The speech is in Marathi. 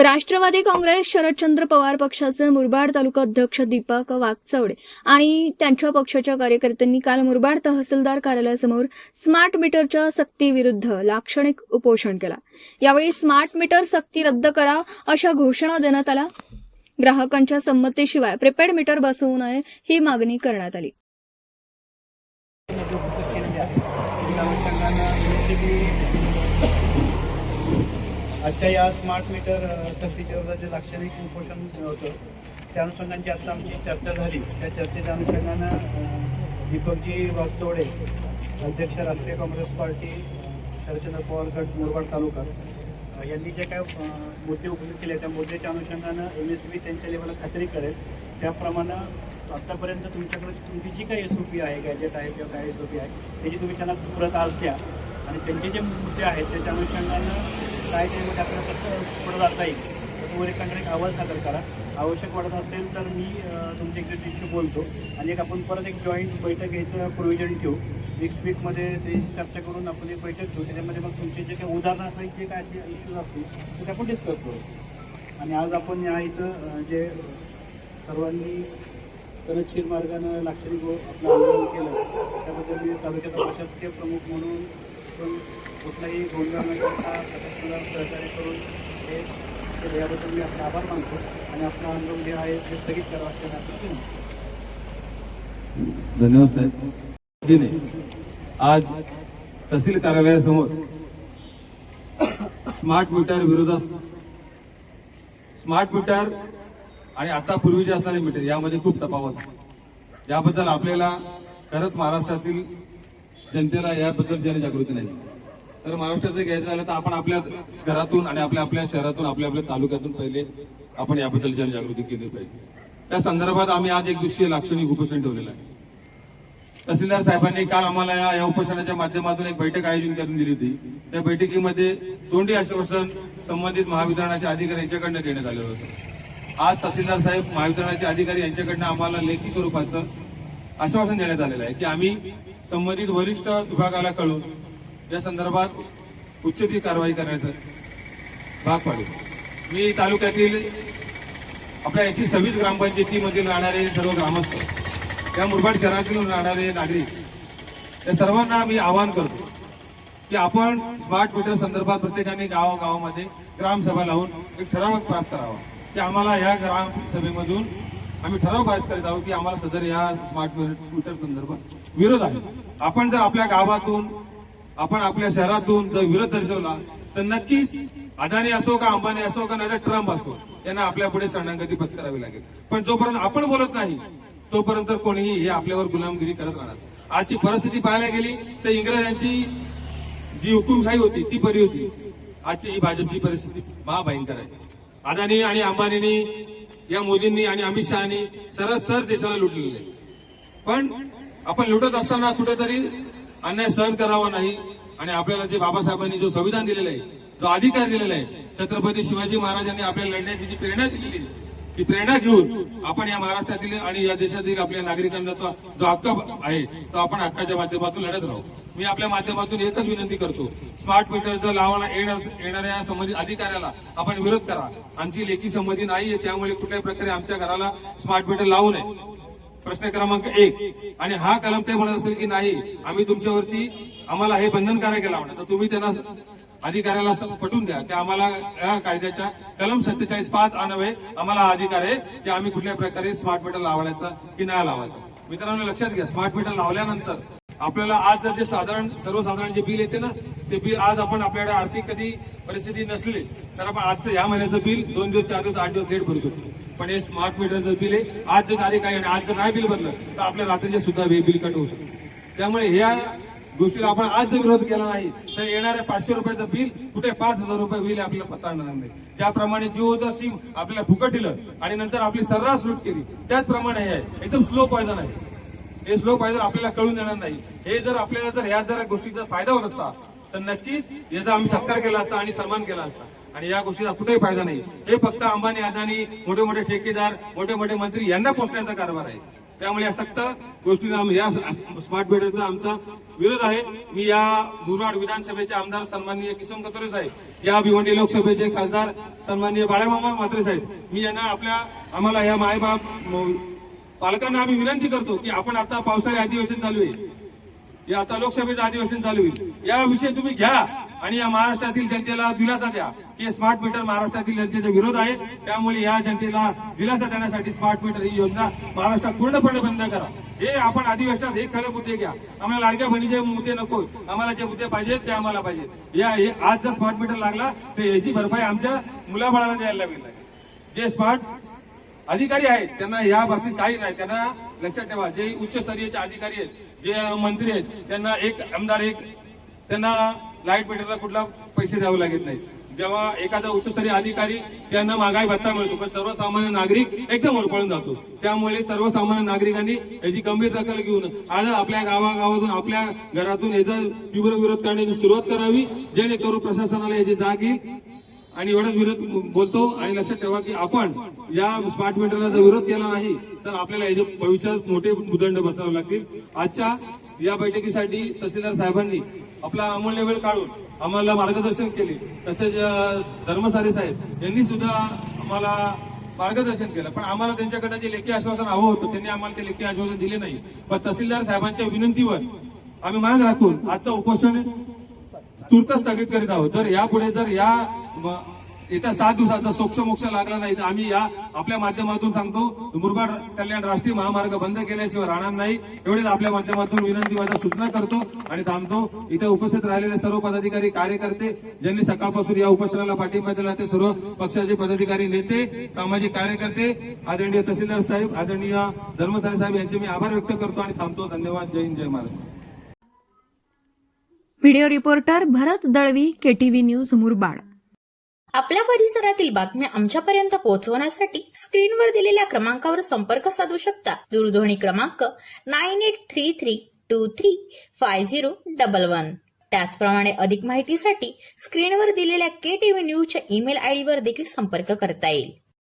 राष्ट्रवादी काँग्रेस शरदचंद्र पवार पक्षाचे मुरबाड तालुका अध्यक्ष दीपक वाकचौडे आणि त्यांच्या पक्षाच्या कार्यकर्त्यांनी काल मुरबाड तहसीलदार कार्यालयासमोर स्मार्ट मीटरच्या सक्तीविरुद्ध लाक्षणिक उपोषण केला। यावेळी स्मार्ट मीटर सक्ती रद्द करा अशा घोषणा देण्यात आल्या। ग्राहकांच्या संमतीशिवाय प्रीपेड मीटर बसवू नये ही मागणी करण्यात आली। आजच्या या स्मार्ट मीटर सक्तीच्या विरोधात लाक्षणिक उपोषण होतं, त्या अनुषंगाने आता आमची चर्चा झाली। त्या चर्चेच्या अनुषंगानं दीपकजी वाकचौडे, अध्यक्ष राष्ट्रीय काँग्रेस पार्टी शरदचंद्र पवार गट मुरबाड तालुका, यांनी जे काय मुद्दे उपस्थित केले त्या मुद्द्याच्या अनुषंगानं MSB त्यांच्या लेवलला खात्री करेल त्याप्रमाणे आत्तापर्यंत तुमच्याकडे तुमची जी काही SOP आहे, गॅजेट आहे किंवा काय SOP आहे त्याची तुम्ही त्यांना परत आज द्या आणि त्यांचे जे मुद्दे आहेत त्याच्या अनुषंगानं काय त्यामध्ये आपल्याला कसं पुढं जाता येईल तर वरिष्ठांकडे एक अहवाल सादर करा। आवश्यक वाटत असेल तर मी तुमच्या एक्झिक्युटिव्हशी बोलतो आणि एक आपण परत एक जॉईंट बैठक घ्यायचं प्रोव्हिजन ठेवू। नेक्स्ट वीकमध्ये ते चर्चा करून आपण एक बैठक घेऊ, त्याच्यामध्ये मग तुमचे जे काही उदाहरणासहित जे काय इश्यूज असतील ते आपण डिस्कस करू। आणि आज आपण या इथं जे सर्वांनी कनशील मार्गानं लाक्षणिक आपलं आंदोलन केलं त्याबद्दल मी तालुक्याचा प्रशासकीय प्रमुख म्हणून पण कुठलाही गोंधळ न करता प्रशासनाला सहकार्य करून हे याबद्दल मी आपले आभार मानतो आणि आपलं आंदोलन जे आहे ते स्थगित करावं असं धन्यवाद साहेब। आज तहसील कार्यालयासमोर स्मार्ट मीटर विरोधात स्मार्ट मीटर आणि आता पूर्वीचे असणारे मीटर यामध्ये खूप तफावत। याबद्दल आपल्याला खरंच महाराष्ट्रातील जनतेला याबद्दल जनजागृती नाही। तर महाराष्ट्राचं घ्यायचं झालं तर आपण आपल्या घरातून आणि आपल्या शहरातून आपल्या तालुक्यातून पहिले आपण याबद्दल जनजागृती केली पाहिजे। त्या संदर्भात आम्ही आज एक दिवसीय लाक्षणिक उपोषण ठेवलेलं आहे। तहसीलदार साहेबांनी काल आम्हाला या उपोषणाच्या माध्यमातून एक बैठक आयोजित करून दिली होती। त्या बैठकीमध्ये तोंडी आश्वासन संबंधित महावितरणाच्या अधिकारी यांच्याकडनं देण्यात आलेलं होतं। आज तहसीलदार साहेब महावितरणाचे अधिकारी यांच्याकडनं आम्हाला लेखी स्वरूपाचं आश्वासन देण्यात आलेलं आहे की आम्ही संबंधित वरिष्ठ विभागाला कळून या संदर्भात उच्च कारवाई करण्याचा भाग पाडू। मी तालुक्यातील आपल्या 126 ग्रामपंचायतीमधील राहणारे सर्व ग्रामस्थ, त्या मुरबाड शहरातील राहणारे नागरिक या सर्वांना मी आवाहन करतो की आपण स्मार्ट मीटर संदर्भात प्रत्येकाने गावागावामध्ये ग्रामसभा लावून एक ठराव पास करावा की आम्हाला या ग्रामसभेमधून आम्ही ठराव पास करीत आहोत की आम्हाला सदर या स्मार्ट मीटर संदर्भात विरोध आहे। आपण जर आपल्या गावातून आपण आपल्या शहरातून जर विरोध दर्शवला तर नक्कीच अदानी असो का अंबानी असो का नाही ट्रम्प असो यांना आपल्या पुढे शरणागती पत्करावी लागेल। पण जोपर्यंत आपण बोलत नाही तोपर्यंत कोणीही हे आपल्यावर गुलामगिरी करत राहणार। आजची परिस्थिती पाहायला गेली तर इंग्रजांची जी हुकुमशाही होती ती बरी होती, आजची ही भाजपची परिस्थिती महाभयंकर आहे। अदानी आणि अंबानींनी या मोदींनी आणि अमित शहानी सर देशाला लुटलेले, पण आपण लुटत असताना कुठेतरी अन्याय सहन करावा नाही आणि आपल्याला जे बाबासाहेबांनी जो संविधान दिलेलं आहे, जो अधिकार दिलेला आहे, छत्रपती शिवाजी महाराजांनी आपल्याला लढण्याची जी प्रेरणा दिलेली ती प्रेरणा घेऊन आपण या महाराष्ट्रातील आणि या देशातील आपल्या नागरिकांना जो हक्क आहे तो आपण हक्काच्या माध्यमातून लढत राहू। मी आपल्या माध्यमातून एकच विनंती करतो, स्मार्ट मीटर जर लावायला येणाऱ्या संबंधित अधिकाऱ्याला आपण विरोध करा। आमची लेखी संमती नाहीये, त्यामुळे कुठल्याही प्रकारे आमच्या घराला स्मार्ट मीटर लावू नये। प्रश्न क्रमांक 1 आणि हा कलम ते म्हणत असेल की नाही आम्ही तुमच्यावरती आम्हाला हे बंधनकारक लावणार, तर तुम्ही त्यांना अधिकाऱ्याला पटवून द्या की आम्हाला या कायद्याच्या कलम 47(5) अन्वये आम्हाला हा अधिकार आहे की आम्ही कुठल्या प्रकारे स्मार्ट मीटर लावायचा की नाही लावायचा। मित्रांनो लक्षात घ्या, स्मार्ट मीटर लावल्यानंतर आपल्याला आज जर जे सर्वसाधारण जे बिल येते ना ते बिल आज आपण आपल्याकडे आर्थिक कधी परिस्थिती नसली तर आपण आजचं या महिन्याचं बिल 2 दिवस 4 दिवस 8 दिवस लेट भरू शकतो। पण हे स्मार्ट मीटरचं बिल आहे आज जर तारीख आहे आणि आज जर नाही बिल भरलं तर आपल्या रात्रीचे सुद्धा बिल कट होऊ शकतो। त्यामुळे ह्या गोष्टीला आपण आज जर विरोध केला नाही तर येणाऱ्या 500 रुपयाचं बिल कुठे 5000 रुपये बिल आपल्याला पत्ता येणार नाही। ज्याप्रमाणे जिओचं सिम आपल्याला फुकट दिलं आणि नंतर आपली सर्रास लूट केली त्याचप्रमाणे हे आहे एकदम स्लो पॉयझन आहे। हे स्लो पॉयझन आपल्याला कळून येणार नाही। हे जर आपल्याला जर ह्या जर गोष्टीचा फायदा होत असता तर नक्कीच याचा आम्ही सत्कार केला असता आणि सन्मान केला असता आणि या गोष्टीचा कुठेही फायदा नाही। हे फक्त अंबानी अदानी मोठे मोठे ठेकेदार मोठे मोठे मंत्री यांना पोचण्याचा कारभार आहे। त्यामुळे या सक्त गोष्टींना या स्मार्ट मीटरचा आमचा विरोध आहे. मी या मुरबाड विधानसभेचे आमदार सन्माननीय किसन कथोरे साहेब, या भिवंडी लोकसभेचे खासदार सन्माननीय बाळामामा म्हात्रे साहेब, मी यांना आम्हाला या मायबाप पालकांना आम्ही विनंती करतो की आपण आता पावसाळी अधिवेशन चालू आहे, या आता लोकसभेचं अधिवेशन चालू होईल, या विषय तुम्ही घ्या आणि या महाराष्ट्रातील जनतेला दिलासा द्या की स्मार्ट मीटर महाराष्ट्रातील जनतेचा विरोध आहे. त्यामुळे या जनतेला दिलासा देण्यासाठी स्मार्ट मीटर ही योजना महाराष्ट्रात पूर्णपणे बंद करा. हे आपण अधिवेशनात हे खरे मुद्दे घ्या. आम्हाला लाडक्या बहिणीचे मुद्दे नको, आम्हाला जे मुद्दे पाहिजेत ते आम्हाला पाहिजेत. आज जर स्मार्ट मीटर लागला तर याची भरपाई आमच्या मुलाबाळाला द्यायला लागेल. जे स्मार्ट अधिकारी आहेत त्यांना या बाबतीत काही नाही. त्यांना लक्षात ठेवा, जे उच्चस्तरीय अधिकारी आहेत, जे मंत्री आहेत, त्यांना एक आमदार त्यांना लाईट मीटरला कुठला पैसे द्यावे लागत नाही. जेव्हा एखादा उच्चस्तरीय अधिकारी त्यांना महागाई भत्ता मिळतो, पण सर्वसामान्य नागरिक एकदम होरपळून जातो. त्यामुळे सर्वसामान्य नागरिकांनी याची गंभीर दखल घेऊन आज आपल्या गावागावातून आपल्या घरातून याचा तीव्र विरोध करण्याची सुरुवात करावी, जेणेकरून प्रशासनाला याची जाग येईल. आणि एवढाच विरोध बोलतो. आणि लक्षात ठेवा की आपण या स्मार्ट मीटरला जर विरोध केला नाही तर आपल्याला याचे भविष्यात मोठे भूदंड बसावे लागतील. आजच्या या बैठकीसाठी तहसीलदार साहेबांनी आपला अमूल्य वेळ काढून आम्हाला मार्गदर्शन केले. तसेच धर्मसारे साहेब यांनी सुद्धा आम्हाला मार्गदर्शन केलं. पण आम्हाला त्यांच्याकडे जे लेखी आश्वासन हवं होतं त्यांनी आम्हाला ते लेखी आश्वासन दिले नाही. पण तहसीलदार साहेबांच्या विनंतीवर आम्ही मान राखून आजचं उपोषण तूर्त स्थगित करीत आहोत. जर यापुढे जर येत्या 7 दिवसात सोक्ष लागला नाही तर आम्ही या आपल्या माध्यमातून सांगतो, मुरबाड कल्याण राष्ट्रीय महामार्ग बंद केल्याशिवाय राहणार नाही. एवढेच आपल्या माध्यमातून विनंती माझ्या सूचना करतो आणि थांबतो. इथे उपस्थित राहिलेले सर्व पदाधिकारी, कार्यकर्ते, ज्यांनी सकाळपासून या उपोषणाला पाठिंबा दिला, ते सर्व पक्षाचे पदाधिकारी, नेते, सामाजिक कार्यकर्ते, आदरणीय तहसीलदार साहेब, आदरणीय धर्मसारे साहेब यांचे मी आभार व्यक्त करतो आणि थांबतो. धन्यवाद. जय हिंद, जय महाराष्ट्र. व्हिडिओ रिपोर्टर भरत दळवी, KTV न्यूज मुरबाड. आपल्या परिसरातील बातम्या आमच्यापर्यंत पोहोचवण्यासाठी स्क्रीनवर दिलेल्या क्रमांकावर संपर्क साधू शकता. दूरध्वनी क्रमांक 9833235011. त्याचप्रमाणे अधिक माहितीसाठी स्क्रीनवर दिलेल्या KTV न्यूजच्या ईमेल आयडीवर देखील संपर्क करता येईल.